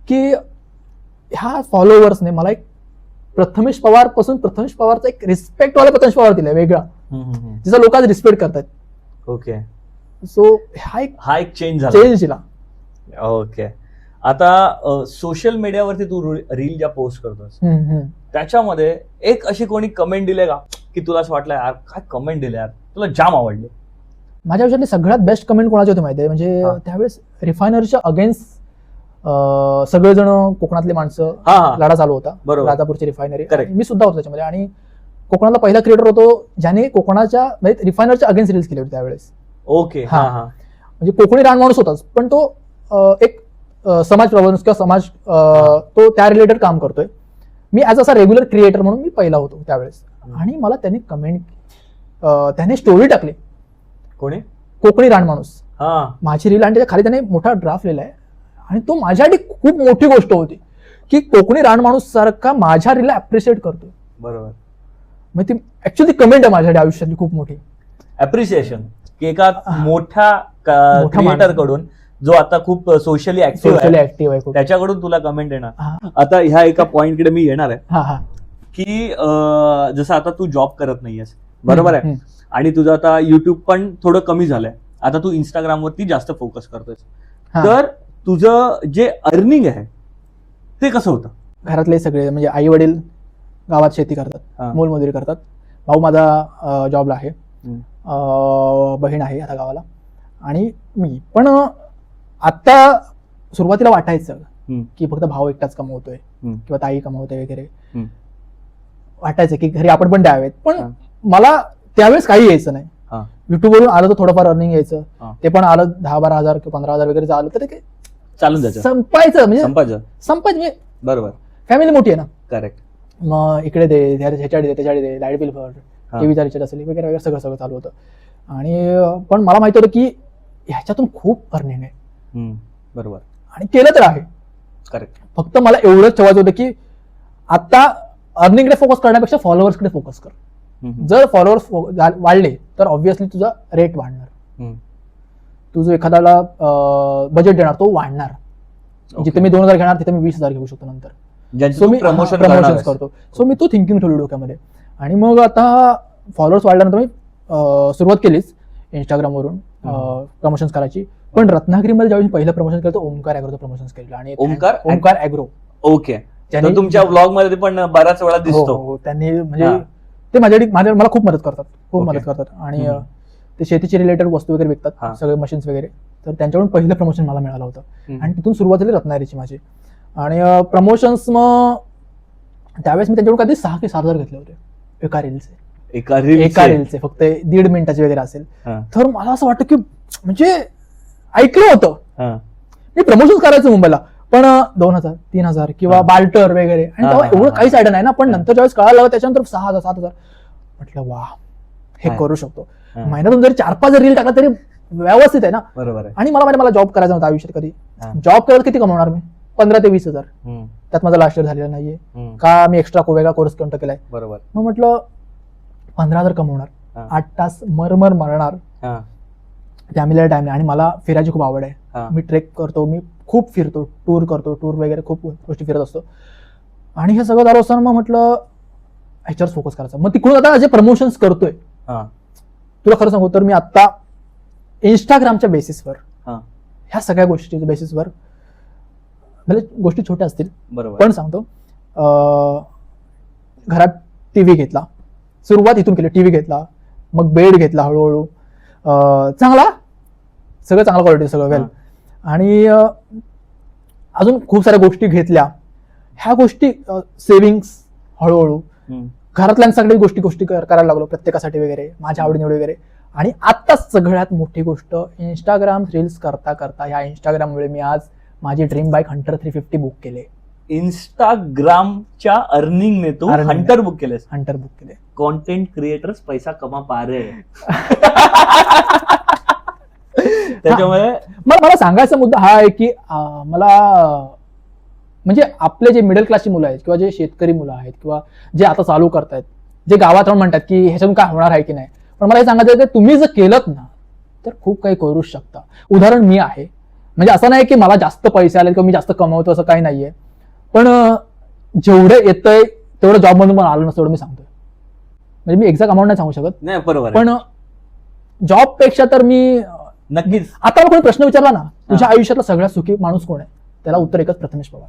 की ह्या फॉलोअर्सने मला एक प्रथमेश पवारचा एक रिस्पेक्ट वाला प्रथमेश पवार दिलाय वेगळा, जिचा लोक आज रिस्पेक्ट करतात. ओके. सो हा एक चेंज झाला. चेंज दिला. ओके. आता सोशल मीडियावरती तू रील ज्या पोस्ट करतोस त्याच्यामध्ये एक अशी कोणी कमेंट दिले का की तुला असं वाटलं यार काय कमेंट दिले यार तुला जाम आवडले? माझ्या आयुष्यातली सगळ्यात बेस्ट कमेंट कोणाची होती माहिती आहे? म्हणजे हा. त्यावेळेस रिफायनरीच्या अगेन्स्ट सगळेजण कोकणातले माणसं, हा, हा. लढा चालू होता, बरोबर. राजापूरची रिफायनरी, Correct. मी सुद्धा होतो त्याच्यामध्ये. आणि कोकणातला पहिला क्रिएटर होतो ज्याने कोकणाच्या म्हणजे रिफायनरच्या अगेन्स्ट रील्स केले होते त्यावेळेस. ओके. हा. हा. म्हणजे कोकणी रान माणूस होताच, पण तो एक समाज प्रबोधन किंवा समाज तो त्या रिलेटेड काम करतोय. मी ऍज असा रेग्युलर क्रिएटर म्हणून मी पहिला होतो त्यावेळेस. आणि मला त्यांनी त्याने स्टोरी टाकली, कोणी? कोकणी रान माणूस, हा. माझी रील, आणि त्याच्या खाली त्याने मोठा ड्राफ्ट लिहिलाय. आणि तो माझ्यासाठी खूप मोठी गोष्ट होती की कोकणी रान माणूस सारखा माझ्या रीलला अप्रिशिएट करतोय. बरोबर. म्हणजे ती ऍक्च्युअली कमेंट आहे माझ्यासाठी आयुष्यातली खूप मोठी अप्रिसिएशन की एका मोठ्या मोठा क्रिएटर कडून जो आता खूप सोशली ऍक्टिव्ह सोशली आहे ऍक्टिव्ह आहे खूप. त्याच्याकडून तुला कमेंट येणार. हा. आता ह्या एका पॉइंटकडे मी येणार आहे हा. हा. की जसं आता तू जॉब करत नाहीयेस, बरोबर आहे, हम्म. आणि तुझं आता युट्यूब पण थोडं कमी झालंय, आता तू इंस्टाग्राम वरती जास्त फोकस करतोयस, हा. तर तुझं जे अर्निंग आहे ते कसं होतं? घरातले सगळे म्हणजे आई वडील गावात शेती करतात, हा. मोलमजुरी करतात. भाऊ माझा जॉबला आहे, हम्म. बहीण आहे आता गावाला, आणि मी पण. आता सुरुवातीला वाटायचं हम्म. की फक्त भाऊ एकटाच कमवतोय हम्म. किंवा ताई कमवतोय वगैरे, हम्म. वाटायचं की घरी आपण पण द्यावेत, पण हा. मला त्यावेळेस काही यायचं नाही. हा. युट्यूबवरून आलं तर थोडंफार अर्निंग यायचं, हा. ते पण आलं 10-12 हजार किंवा 15 हजार वगैरे आलं तर ते चालून जायचं, संपायचं म्हणजे संपायचं. म्हणजे बरोबर. फॅमिली मोठी आहे ना, करेक्ट. मग इकडे दे, ह्याच्याकडे दे, त्याच्याकडे दे, लाईट बिल भर, हा. टीव्हीचा रिचार्ज असेल वगैरे वगैरे सगळं चालू होतं. आणि पण मला माहिती होतं की ह्याच्यातून खूप अर्निंग आहे, बरोबर. आणि केलं तर आहे. करेक्ट. फक्त मला एवढंच ठेवायचं होतं की आता अर्निंगकडे फोकस करण्यापेक्षा फॉलोअर्सकडे फोकस कर. जर फॉलोअर्स वाढले तर ऑब्व्हियसली तुझा रेट वाढणार, तुझं एखाद्याला बजेट देणार तो वाढणार. जिथे मी 2,000 घेणार तिथे मी 20,000 घेऊ शकतो नंतर. सो मी प्रमोशन करतो. सो मी तो थिंकिंग ठेवली डोक्यामध्ये. आणि मग आता फॉलोअर्स वाढल्यानंतर मी सुरुवात केलीच इंस्टाग्रामवरून प्रमोशन्स करायची. पण रत्नागिरीमध्ये ज्यावेळी पहिलं प्रमोशन केलं तर ओमकार ॲग्रोचं प्रमोशन केलं. आणि ओमकार ॲग्रो, ओके, तुमच्या ब्लॉग मध्ये पण बऱ्याच वेळा दिसतो. त्यांनी म्हणजे ते मला खूप मदत करतात. आणि ते शेतीची रिलेटेड वस्तू वगैरे विकतात, सगळे मशीन्स वगैरे. तर त्यांच्याकडून पहिलं प्रमोशन मला मिळालं होतं, आणि तिथून सुरुवात झाली रत्नागिरीची माझी. आणि प्रमोशन्स मग त्यावेळेस मी त्यांच्याकडून कधी 6 की 7 हजार घेतले होते एका रीलचे, फक्त 1.5 मिनिटाचे वगैरे असेल. तर मला असं वाटतं की म्हणजे ऐकलं होतं मी प्रमोशन करायचं मुंबईला, पण 2,000, 3,000 किंवा बाल्टर वगैरे, आणि तेव्हा एवढं काहीच आयडिया नाही ना. पण नंतर ज्यावेळेस कळालं त्याच्यानंतर 6,000, 7,000 म्हटलं वा हे करू शकतो. महिन्यातून जरी 4-5 रील टाकला तरी व्यवस्थित आहे ना. बरोबर. आणि मला जॉब करायचा नव्हता आयुष्यात कधी. जॉब करत किती कमवणार मी? 15 ते 20 हजार. त्यात माझा लास्ट इयर झालेला नाहीये का मी एक्स्ट्रा वेगळा कोर्स कंट केलाय. बरोबर. मग म्हटलं 15,000 कमवणार, 8 तास मरमर मारणार, फॅमिलीला टाइम नाही. आणि मला फिरायची खूप आवड आहे, मी ट्रेक करतो, मी खूप फिरतो, टूर वगैरे खूप गोष्टी फिरत असतो. आणि हे सगळं चालू असताना मग म्हटलं ह्याच्यावर फोकस करायचा. मग तिकडून आता जे प्रमोशन्स करतोय, तुला खरं सांगू तर मी आता इंस्टाग्रामच्या बेसिसवर, ह्या सगळ्या गोष्टीच्या बेसिसवर भले गोष्टी छोट्या असतील बरोबर. पण सांगतो, घरात टीव्ही घेतला, सुरुवात इथून केली, टीव्ही घेतला, मग बेड घेतला हळूहळू, चांगला सगळं चांगला क्वालिटी सगळं वेल, आणि अजून खूप साऱ्या गोष्टी घेतल्या. ह्या गोष्टी सेव्हिंग्स हळूहळू घरातल्यांसाठी गोष्टी करायला लागलो प्रत्येकासाठी वगैरे, माझ्या आवडीनिवडी वगैरे. आणि आता सगळ्यात मोठी गोष्ट, इंस्टाग्राम रील्स करता करता ह्या इंस्टाग्राममुळे मी आज माझी ड्रीम बाईक हंटर 350 बुक केले. इंस्टाग्रामच्या अर्निंगने तू हंटर बुक केलेस. हंटर बुक केले. कॉन्टेंट क्रिएटर्स पैसा कमा पा रहे हैं. त्याच्यामुळे मला सांगायचा मुद्दा हा आहे की मला म्हणजे आपले जे मिडल क्लासची मुलं आहेत किंवा जे शेतकरी मुलं आहेत किंवा जे आता चालू करतायत, जे गावात राहून म्हणतात की ह्याच्यातून काय होणार आहे की नाही, पण मला हे सांगायचं आहे की तुम्ही जर केलं ना तर खूप काही करू शकता. उदाहरण मी आहे, म्हणजे असं नाही की मला जास्त पैसे आले किंवा मी जास्त कमवतो असं काही नाहीये, पण जेवढं येतंय तेवढं जॉब मधून पण आलं नसतं एवढं मी सांगतोय. म्हणजे मी एक्झॅक्ट अमाऊंट नाही सांगू शकत, नाही बरोबर, पण जॉब पेक्षा तर मी नक्कीच. आता मला कोणी प्रश्न विचारला ना, तुझ्या आयुष्यातला सगळ्यात सुखी माणूस कोण आहे, त्याला उत्तर एकच, प्रथमेश पवार.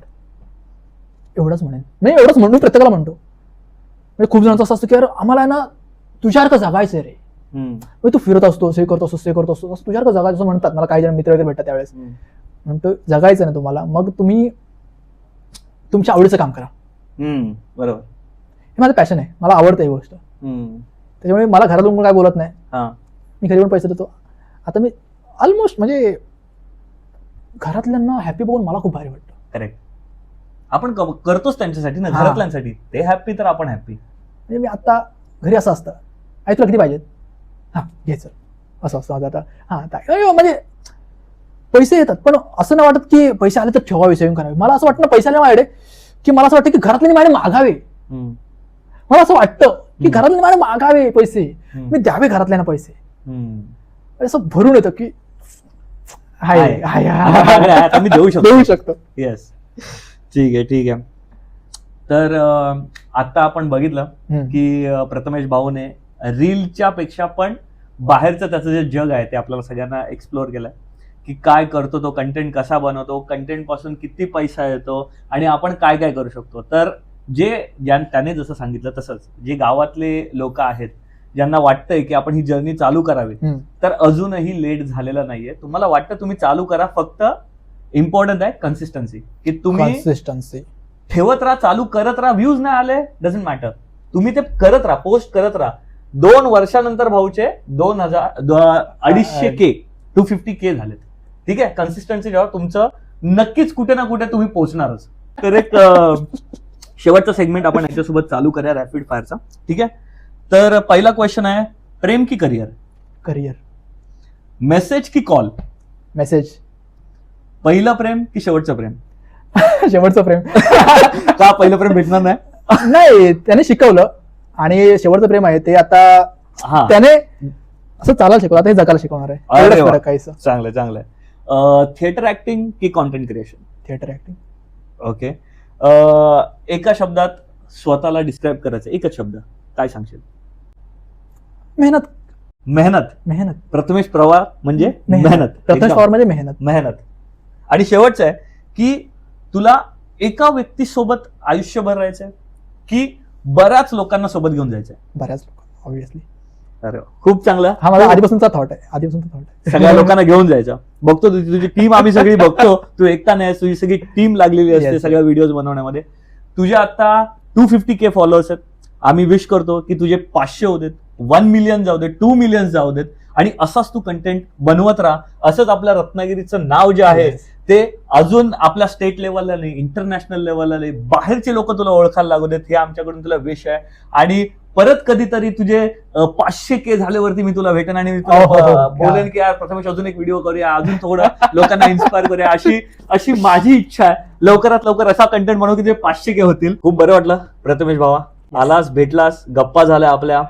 एवढंच म्हणेन, म्हणजे एवढंच म्हणून प्रत्येकाला म्हणतो. म्हणजे खूप जणांचं असं असतं की अरे आम्हाला ना तुझ्यासारखं जगायचंय रे, म्हणजे तू फिरत असतोस, हे करत असतोस, हे करत असतोस, तुझ्यासारखं जगायचं असं म्हणतात मला काही जण मित्र वगैरे भेटतात त्यावेळेस. म्हणतो जगायचं ना तुम्हाला, मग तुम्ही तुमच्या आवडीचं काम करा. बरोबर, हे माझं पॅशन आहे, मला आवडतं ही गोष्ट. त्याच्यामुळे मला घरातून काय बोलत नाही, मी घरी पण पैसे देतो. आता मी ऑलमोस्ट म्हणजे घरातल्यांना हॅपी बघून मला खूप भारी वाटतं. करेक्ट, आपण करतोच त्यांच्यासाठी ना, घरातल्यांसाठी. ते हॅपी तर आपण हॅपी. म्हणजे मी आता घरी असं असतं, आई तुला किती पाहिजेत, हा घ्यायचं असं असतं आता. म्हणजे पैसे येतात, पण असं नाही वाटत की पैसे आले तर ठेवावे, सेव्हिंग करावे. मला असं वाटतं ना, पैसे आले माझ्याकडे की मला असं वाटतं की घरातले माझे मागावे. मला असं वाटतं की घरातले माझे मागावे पैसे, मी द्यावे घरातल्यांना पैसे. असं भरून येतं की हाय हाय मी देऊ शकतो. येस, ठीक आहे ठीक आहे. तर आता आपण बघितलं की प्रथमेश भाऊने रीलच्या पेक्षा पण बाहेरचं त्याचं जे जग आहे ते आपल्याला सगळ्यांना एक्सप्लोअर केलंय, की काय करतो तो, कंटेंट कसा बनवतो, कंटेंट पासून किती पैसा येतो आणि आपण काय काय करू शकतो. तर त्याने जसं सांगितलं तसंच जे गावातले लोक आहेत ज्यांना वाटतंय की आपण ही जर्नी चालू करावी, तर अजूनही लेट झालेलं नाहीये. तुम्हाला वाटतं तुम्ही चालू करा, फक्त इम्पॉर्टंट आहे कन्सिस्टन्सी, की तुम्ही ठेवत राहा, चालू करत राहा. व्ह्यूज नाही आले डझंट मॅटर, तुम्ही ते करत राहा, पोस्ट करत राहा. 2 वर्षानंतर भाऊचे 2,250K 250K झालेत. ठीक आहे, कन्सिस्टन्सी जेव्हा तुमचं नक्कीच कुठे ना कुठे तुम्ही पोहोचणारच. तर एक शेवटचा सेगमेंट आपण याच्यासोबत चालू करूया रॅपिड फायरचा. ठीक आहे, तर पहिला क्वेश्चन आहे, प्रेम की करिअर? करिअर. मेसेज की कॉल? मेसेज. पहिलं प्रेम की शेवटचं प्रेम? शेवटचं प्रेम. का पहिलं प्रेम भेटणार नाही? नाही, त्याने शिकवलं, आणि शेवटचं प्रेम आहे ते आता त्याने असं चालायला शिकवलं, आता हे जगायला शिकवणार आहे. चांगलं चांगलं. थिएटर ऍक्टिंग की content creation? Theatre acting. Okay. एका शब्दात स्वतःला डिस्क्राईब करायचं, एकच शब्द, काय सांगशील? मेहनत. मेहनत. मेहनत. प्रथमेश पवार म्हणजे मेहनत. प्रथमेश पवार म्हणजे मेहनत. मेहनत. आणि शेवटचं आहे की तुला एका व्यक्तीसोबत आयुष्यभर राहायचंय की बऱ्याच लोकांना सोबत घेऊन जायचंय? बऱ्याच लोकांना, ऑब्व्हियसली. अरे खूप चांगला, हा माझा आधीपासूनचा थॉट आहे. सगळ्या लोकांना घेऊन जायचं. बघतो तुझी टीम, आम्ही सगळी बघतो, तू एकटा नाही, तुझी सगळी टीम लागलेली असते सगळ्या व्हिडिओज बनवण्यामध्ये. तुझे आता 250K फॉलोअर्स आहेत. आम्ही विश करतो की तुझे 500 होऊ देत, 1 मिलियन जाऊ देत, 2 मिलियन जाऊ देत, आणि असाच तू कंटेंट बनवत राहा. असंच आपल्या रत्नागिरीचं नाव जे आहे ते अजून आपल्या स्टेट लेवलला नाही, इंटरनॅशनल लेवलला नाही, बाहेरचे लोक तुला ओळखायला लागू देत, हे आमच्याकडून तुला विश आहे. आणि परत कधीतरी तुझे 500K झाल्यावरती मी तुला भेटेन आणि मी तुला बोलेन की यार प्रथमेश अजून एक व्हिडिओ करूया, अजून थोडं लोकांना इन्स्पायर करूया. अशी माझी इच्छा आहे. लवकरात लवकर असा कंटेंट बनवू की जे 500K होतील. खूप बरं वाटलं प्रथमेश भावा, आलास, भेटलास, गप्पा झाल्या आपल्या.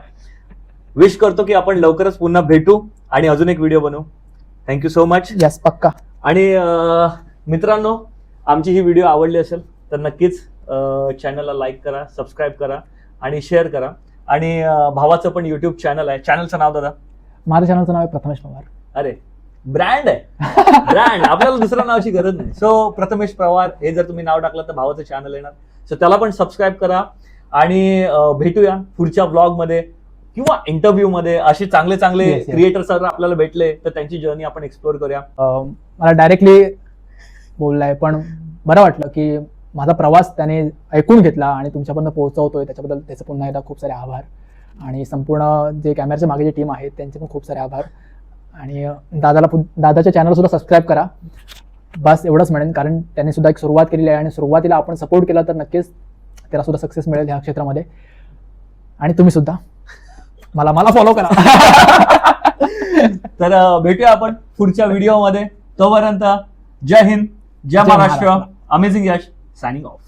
विश करतो की आपण लवकरच पुन्हा भेटू आणि अजून एक व्हिडिओ बनवू. Thank you so much. यस, पक्का. आणि मित्रांनो, आमची ही व्हिडिओ आवडली असेल तर नक्कीच चॅनलला लाईक करा, सबस्क्राईब करा आणि शेअर करा. आणि भावाचं पण युट्यूब चॅनल आहे. चॅनलचं नाव दादा? माझ्या चॅनलचं नाव आहे प्रथमेश पवार. अरे ब्रँड आहे ब्रँड. आपल्याला दुसऱ्या नावाची गरज नाही. सो प्रथमेश पवार हे जर तुम्ही नाव टाकलं तर भावाचं चॅनल येणार. सो त्याला पण सबस्क्राईब करा आणि भेटूया पुढच्या ब्लॉग मध्ये किंवा इंटरव्ह्यू मध्ये. असे चांगले चांगले Yes, yes. क्रिएटर्स आपल्याला भेटले तर त्यांची जर्नी आपण एक्सप्लोर करूया. मला डायरेक्टली बोललाय पण बरं वाटलं की माझा प्रवास त्याने ऐकून घेतला आणि तुमच्यापर्यंत पोहोचवतोय, त्याच्याबद्दल त्याचं पुन्हा एकदा खूप सारे आभार. आणि संपूर्ण जे कॅमेऱ्याच्या मागे जी टीम आहे त्यांचे पण खूप सारे आभार. आणि दादाच्या चॅनल सुद्धा सबस्क्राईब करा. बस एवढंच म्हणेन, कारण त्यांनी सुद्धा एक सुरुवात केलेली आहे आणि सुरुवातीला आपण सपोर्ट केला तर नक्कीच त्याला सुद्धा सक्सेस मिळेल ह्या क्षेत्रामध्ये. आणि तुम्ही सुद्धा मला फॉलो करा. तर भेटूया आपण पुढच्या व्हिडिओमध्ये. तोपर्यंत जय हिंद, जय जय महाराष्ट्र. महाराष्ट्र. अमेझिंग यश सायनिंग ऑफ.